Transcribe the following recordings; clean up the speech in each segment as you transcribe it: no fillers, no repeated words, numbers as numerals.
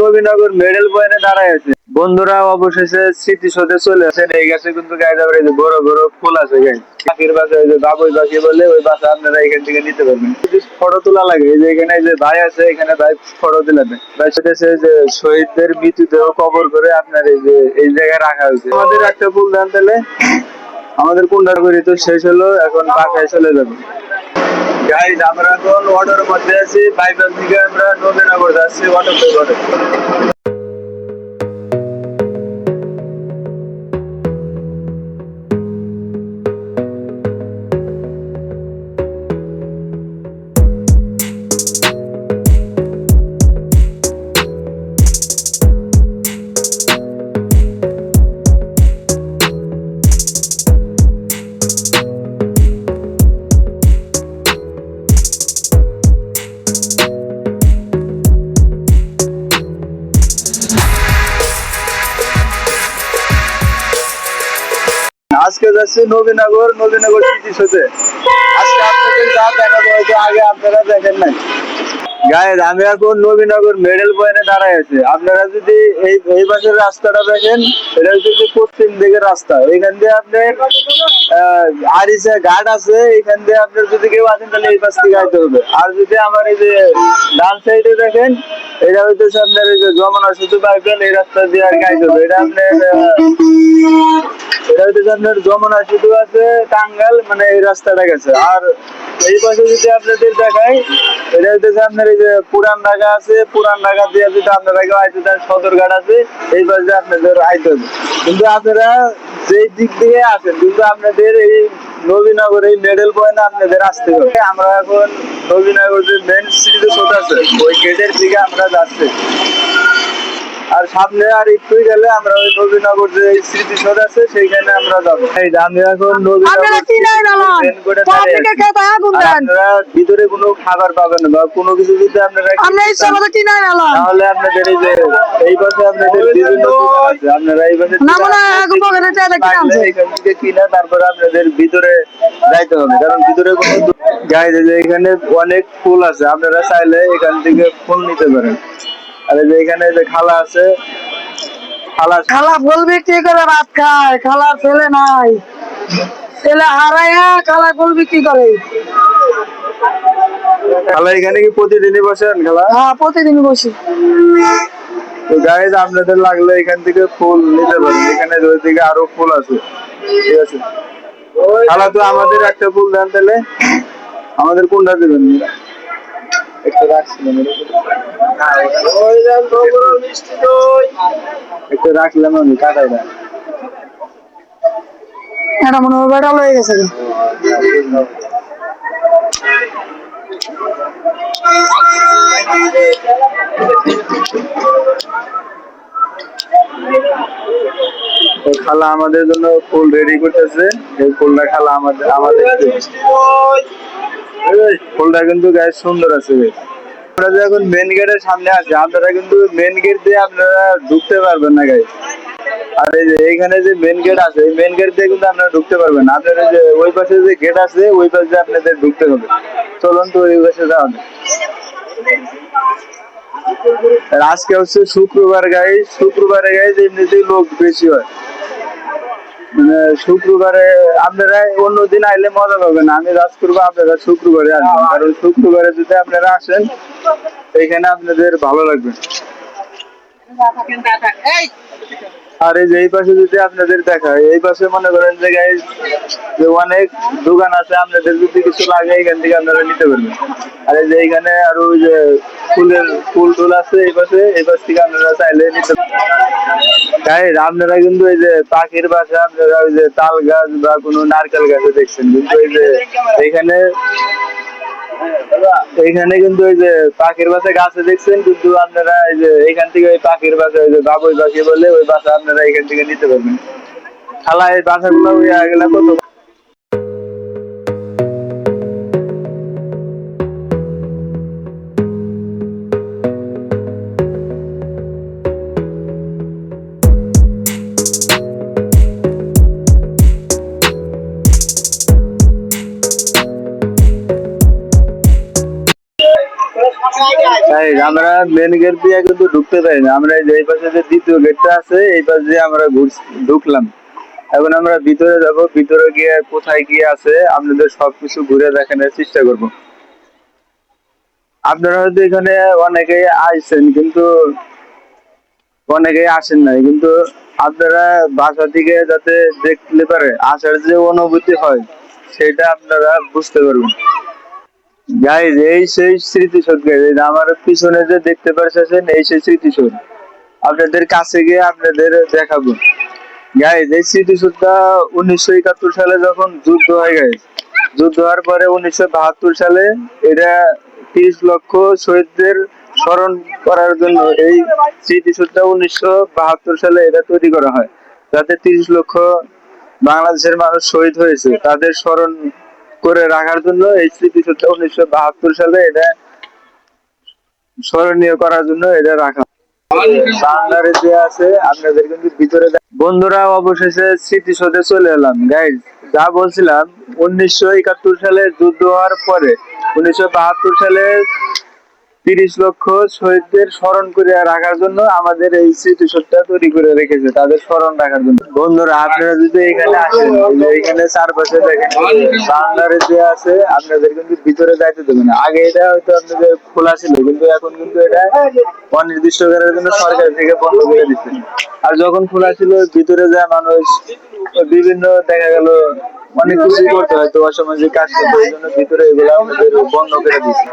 Nabinagar medal পয়েন্টে দাঁড়ায় আছে বন্ধুরা, অবশেষে স্মৃতিসৌধে চলে আসেন। এই গাছে কিন্তু গায়ে যাবে বড় বড় ফুল আছে, গাছ পাখির বাসা, ওই যে বাবুই পাখি বলে ওই বাসা আপনারা এখান থেকে নিতে পারবেন। যদি ফটো তোলা লাগে, এই যে এখানে যে ভাই আছে, এখানে ভাই ফটো দিলেন। ভাই সেটা যে শহীদদের মৃতদেহ কবর করে আপনার এই জায়গায় রাখা হয়েছে। আমাদের একটা ফুল দান দিলে আমাদের কুন্ডার করি তো শেষ হলো, এখন বাসায় চলে যাবে। গাইজ আমরা এখন অটোর মধ্যে আছি, বাইপাস থেকে আমরা নবীনগর যাচ্ছি অটোতে করে। আজকে যাচ্ছি নবীনগর স্মৃতিসৌধে। আজকে আপনাদের যা দেখাবো হয়তো আগে আপনারা দেখেন নাই। গাইজ আমি এখন নবীনগর মেডেল পয়েন্টে দাঁড়ায় আছি। আপনারা যদি এই পাশের রাস্তাটা দেখেন, এটা হচ্ছে পশ্চিম দিকের রাস্তা। এখান দিয়ে আপনার আরিসা ঘাট আছে, এখান দিয়ে আপনার যদি কেউ আসেন তাহলে এই পাশ থেকে আইতে হবে। আর যদি আমার এই যে ডান সাইডে দেখেন, এটা হইতেছে আপনার এই যে যমুনা সেতু পাইবেন, এই রাস্তা দিয়ে আর আইতে হবে। এটা হইতেছে আপনার যমুনা সেতু আছে টাঙ্গাইল, মানে এই রাস্তাটা গেছে। আর এই পাশে যদি আপনাদের দেখাই, এটা হইতেছে আপনার এই যে পুরান ঢাকা আছে, পুরান ঢাকা দিয়ে যদি আপনারা কেউ আইতে চান সদরঘাট আছে, এই পাশে আপনাদের আইতে হবে। কিন্তু আপনারা যেই দিক দিয়ে আসেন, কিন্তু আপনাদের এই নবীনগর এই মেডেল পয়েন্টে আপনাদের আসতে হবে। আমরা এখন নবীনগর যে মেন স্মৃতিসৌধ আছে ওই গেটের দিকে আমরা যাচ্ছি। আর সামনে আর একটুই গেলে আমরা ওই নবীনগর যে স্মৃতিসৌধ আছে সেইখানে আমরা যাবো। আমি এখন আপনারা ভিতরে কোনো খাবার পাবেন না বা কোনো কিছু যদি আপনারা তাহলে আপনাদের এই যে এই পাশে আপনাদের বিভিন্ন আছে, আপনারা এই পাশে এখান থেকে কিনে তারপরে আপনাদের ভিতরে যাইতে হবে, কারণ ভিতরে কোনো গাইজ এখানে অনেক ফুল আছে, আপনারা চাইলে এখান থেকে ফুল নিতে পারেন। আর এই যে এখানে যে খালা আছে, খালা ফুল বিক্রি করে ভাত খায়। খালা ছেলে নাই, ছেলে হারাইয়া খালা ফুল বিক্রি করে। খালা এখানে কি প্রতিদিনই বসেন? খালা হ্যাঁ প্রতিদিন বসি। তো গাইজ আপনাদের লাগলে এখান থেকে ফুল নিতে পারেন, এখানে ওই দিকে আরো ফুল আছে, ঠিক আছে। খালা তো আমাদের একটা ফুল দেন তাহলে, আমাদের কোনটা দেবেন? একটু রাখছিলাম, একটু রাখলাম আমি কাটাই না, এটা মনে হয় বেড়া হয়ে গেছে। খালা আমাদের জন্য ফুল রেডি করতেছে। এই ফুলটা খালা আমাদের ফুলটা কিন্তু গায়ে সুন্দর আছে। আমরা যে এখন মেন গেটের সামনে আছি, আপনারা কিন্তু মেন গেট দিয়ে আপনারা ঢুকতে পারবেন না গাইজ। আর এই যে এইখানে যে মেন গেট আছে, এই মেন গেট দিয়ে কিন্তু আপনারা ঢুকতে পারবেন না। আপনারা যে ওই পাশে যে গেট আছে ওই পাশে আপনাদের ঢুকতে হবে। চলুন তো ওই পাশে যাওয়া। আর আজকে হচ্ছে শুক্রবার গাইজ, শুক্রবারে গাইজ এমনিতেই লোক বেশি হয়। মানে শুক্রবারে আপনারা অন্যদিন আইলে মজা পাবেন না। আমি রাজ করবো আপনারা শুক্রবারে আসবেন, কারণ শুক্রবারে যদি আপনারা আসেন এইখানে আপনাদের ভালো লাগবে। আর এই যে এই পাশে যদি আপনাদের দেখায়, এই পাশে মনে করেন যে গাইজ যে অনেক দোকান আছে, আপনাদের যদি কিছু লাগে এখান থেকে আপনারা নিতে পারবেন। আর এই যে এইখানে আরো ওই যে ফুল টুল আছে এই পাশে, এই পাশ থেকে আপনারা চাইলে নিতে পারেন। আপনারা কিন্তু এই যে পাখির বাসা, আপনারা ওই যে তাল গাছ বা কোনো নারকেল গাছে দেখছেন, কিন্তু এই যে এইখানে কিন্তু ওই যে পাখির বাসা গাছে দেখছেন, কিন্তু আপনারা এই যে এখান থেকে ওই পাখির বাসা, ওই যে বাবুই পাখি বলে ওই বাসা আপনারা এখান থেকে নিতে পারবেন। খালা এই বাসাগুলো গেলে কত? গাইজ আমরা মেন গেট দিয়ে কিন্তু ঢুকতে পারি না, আমরা এই পাশে যে দ্বিতীয় গেটটা আছে এই পাশ দিয়ে আমরা ঢুকলাম। এখন আমরা ভিতরে যাব, ভিতরে গিয়ে কোথায় কি আছে আপনাদের সবকিছু ঘুরে দেখানোর চেষ্টা করব। আপনারা হয়তো এখানে অনেকেই আসছেন কিন্তু অনেকেই আসেন নাই, কিন্তু আপনারা বাসা থেকে যাতে দেখতে পারে আসার যে অনুভূতি হয় সেটা আপনারা বুঝতে পারবেন। গাইজ এই সেই স্মৃতিসৌধ, গাইজ আমার পিছনে যে দেখতে পাচ্ছেন এই সেই স্মৃতিসৌধ, আপনাদের কাছে গিয়ে আপনাদের দেখাবো। গাইজ এই স্মৃতিসৌধটা 1971 সালে যখন যুদ্ধ হয়ে গেছে, যুদ্ধ হওয়ার পরে 1972 সালে এটা 30 লক্ষ শহীদদের স্মরণ করার জন্য এই স্মৃতিসৌধটা 1972 সালে এটা তৈরি করা হয়, যাতে 30 লক্ষ বাংলাদেশের মানুষ শহীদ হয়েছে তাদের স্মরণ করে রাখার জন্য এই স্মৃতিসৌধটা 1972 সালে এটা স্মরণীয় করার জন্য এটা রাখা। বাংলার যে আছে আপনাদের কিন্তু ভিতরে বন্ধুরা অবশেষে স্মৃতিসৌধে চলে এলাম। গাইজ যা বলছিলাম 1971 সালে যুদ্ধ হওয়ার পরে 1972 সালে 30 লক্ষ শহীদদের স্মরণ করে রাখার জন্য আমাদের এই স্মৃতিসৌধটা তৈরি করে রেখেছে তাদের স্মরণ রাখার জন্য। বন্ধুরা আপনারা যদি এখানে আসেন, এখানে চারপাশে দেখেন বাংলার যে আছে আপনাদের কিন্তু ভিতরে যাইতে দেবে না। আগে এটা হয়তো আপনাদের খোলা ছিল, কিন্তু এখন কিন্তু এটা অনির্দিষ্টকালের জন্য সরকার থেকে বন্ধ করে দিচ্ছে। আর যখন খোলা ছিল ভিতরে যায় মানুষ বিভিন্ন দেখা গেল অনেক কিছু করতে হয়, তো অসামাজিক কাজ করতে, এই জন্য ভিতরে এগুলো আমাদের বন্ধ করে দিচ্ছে।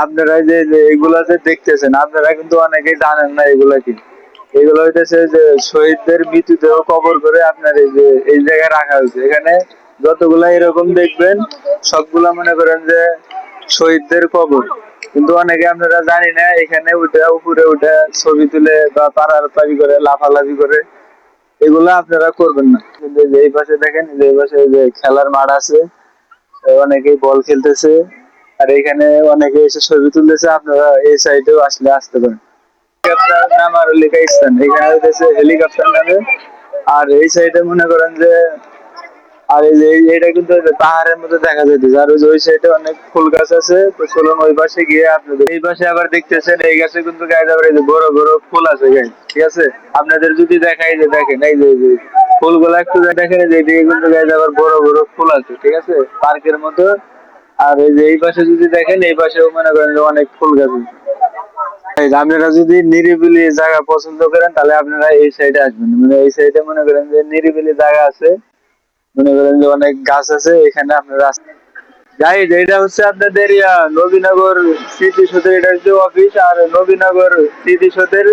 আপনারা যে এগুলা যে দেখতেছেন আপনারা কিন্তু অনেকেই জানেন না এগুলা কি। এগুলো হইতেছে যে শহীদদের মৃতদেহ কবর করে আপনার এই যে এই জায়গায় রাখা হয়েছে। এখানে যতগুলা এরকম দেখবেন সবগুলা মনে করেন যে শহীদদের কবর, কিন্তু অনেকে আপনারা জানি না এখানে উপরে উঠে ছবি তুলে বা পাড়াপাড়ি করে লাফালাফি করে এগুলা আপনারা করবেন না। কিন্তু এই পাশে দেখেন, এই পাশে যে খেলার মাঠ আছে, অনেকেই বল খেলতেছে আর এখানে অনেকে এসে ছবি তুলতেছে। আপনারা এই সাইডেও আসলে আসতে পারেন। হেলিকপ্টার নাম আর লেখা স্থান, এখানে হইতেছে হেলিকপ্টার নামে। আর এই সাইডে মনে করেন যে আর এই যে এইটা কিন্তু পাহাড়ের মধ্যে দেখা যাইতেছে, আর ওই সাইডে অনেক ফুল গাছ আছে। তো চলুন ওই পাশে গিয়ে আপনাদের এই পাশে আবার দেখতেছেন এই গাছে কিন্তু গায়ে যাবার এই যে বড় বড় ফুল আছে গায়ে, ঠিক আছে। আপনাদের যদি দেখাই যে দেখেন এই যে ফুলগুলা একটু দেখেন, যে এদিকে কিন্তু গায়ে যাবার বড় বড় ফুল আছে, ঠিক আছে, পার্কের মতো। আর এই যে এই পাশে যদি দেখেন এই পাশেও মনে করেন যে অনেক ফুল গাছ আছে। আপনারা যদি নিরিবিলি জায়গা পছন্দ করেন তাহলে আপনারা এই সাইডে আসবেন। মানে এই সাইডে মনে করেন যে নিরিবিলি জায়গা আছে, মনে করেন যে অনেক গাছ আছে, এখানে আপনারা গাইজ এটা হচ্ছে আপনাদের নবীনগর স্মৃতিসৌধের এটা হচ্ছে অফিস। আর নবীনগর স্মৃতিসৌধের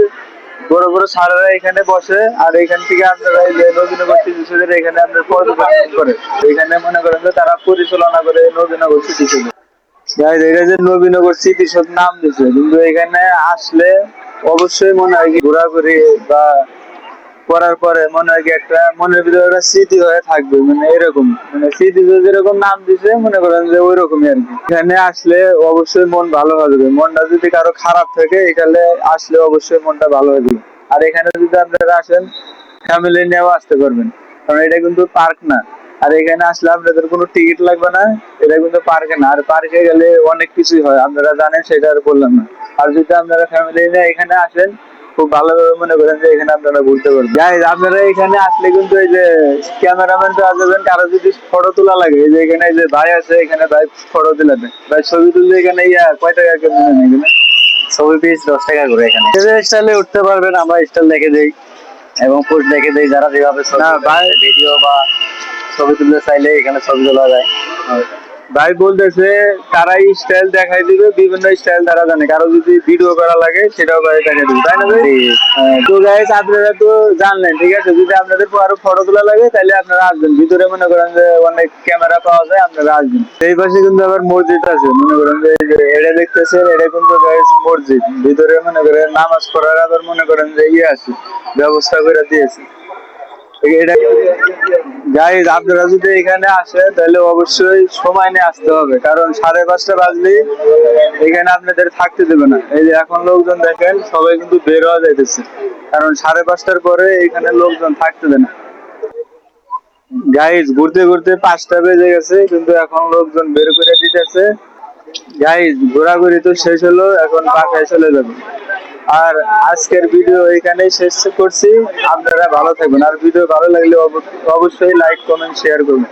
বড় বড় স্যারেরা এখানে বসে, আর এখান থেকে আপনারা এই যে নবীনগর স্মৃতিসৌধের এখানে আপনার পর্যবেক্ষণ করে এখানে মনে করেন যে তারা পরিচালনা করে নবীনগর স্মৃতিসৌধ। গাইজ এটা যে নবীনগর স্মৃতিসৌধ নাম দিচ্ছে, কিন্তু এখানে আসলে অবশ্যই মনে হয় কি ঘোরাঘুরি বা করার পরে মনে হয় কি একটা মনের ভিতরে একটা স্মৃতি হয়ে থাকবে। মানে এরকম মানে স্মৃতি যেরকম নাম দিছে মনে করেন যে ওই রকমই আর কি। এখানে আসলে অবশ্যই মন ভালো হয়ে যাবে। মনটা যদি কারো খারাপ থাকে এখানে আসলে অবশ্যই মনটা ভালো হয়ে যাবে। আর এখানে যদি আপনারা আসেন ফ্যামিলি নিয়েও আসতে পারবেন, কারণ এটা কিন্তু পার্ক না। আর এখানে আসলে আপনাদের কোনো টিকিট লাগবে না, এটা কিন্তু পার্কে না। আর পার্কে গেলে অনেক কিছুই হয় আপনারা জানেন, সেটা আর বললাম না। আর যদি আপনারা ফ্যামিলি নিয়ে এখানে আসেন খুব ভালোভাবে মনে করেন যে এখানে আপনারা ঘুরতে পারবেন। গাইজ আপনারা এখানে আসলে কিন্তু এই যে ক্যামেরাম্যান তো আসবেন, কারো যদি ফটো তোলা লাগে এই যে এখানে এই যে ভাই আছে, এখানে ভাই ফটো দিলে ভাই ছবি তুললে এখানে কয় টাকা কেমন এখানে ছবি পিস 10 টাকা করে। এখানে স্টাইলে উঠতে পারবেন, আমরা স্টাইল দেখে দেই এবং পোস্ট দেখে দেই। যারা যেভাবে ভিডিও বা ছবি তুলতে চাইলে এখানে ছবি তোলা যায়। ভাই বলতেছে তারাই স্টাইল দেখাই দিবে, বিভিন্ন স্টাইল তারা জানে, কারো যদি ভিডিও করা লাগে সেটাও ভাই দেখাই দিবে, তাই না ভাই? তো গাইস আপনারা তো জানলেন, ঠিক আছে, যদি আপনাদের আরো ফটো তোলা লাগে তাহলে আপনারা আসবেন, ভিতরে মনে করেন যে অনেক ক্যামেরা পাওয়া যায়, আপনারা আসবেন। এই পাশে কিন্তু আবার মসজিদ আছে, মনে করেন যে এই যে এটা দেখতেছেন, এটা কিন্তু গাইস মসজিদ, ভিতরে মনে করেন নামাজ পড়ার আবার মনে করেন যে ইয়ে আছে, ব্যবস্থা করে দিয়েছে। এটা গাইজ আপনারা যদি এখানে আসেন তাহলে অবশ্যই সময় নিয়ে আসতে হবে, কারণ 5:30 বাজলেই এখানে আপনাদের থাকতে দেবে না। এই যে এখন লোকজন দেখেন সবাই কিন্তু বের হওয়া যাইতেছে, কারণ 5:30টার পরে এখানে লোকজন থাকতে দেয় না। গাইজ ঘুরতে ঘুরতে 5টা বেজে গেছে, কিন্তু এখন লোকজন বের করে দিতেছে। গাইজ ঘোরাঘুরি তো শেষ হলো, এখন বাসায় চলে যাবে। আর আজকের ভিডিও এখানেই শেষ করছি। আপনারা ভালো থাকবেন, আর ভিডিও ভালো লাগলে অবশ্যই লাইক কমেন্ট শেয়ার করবেন।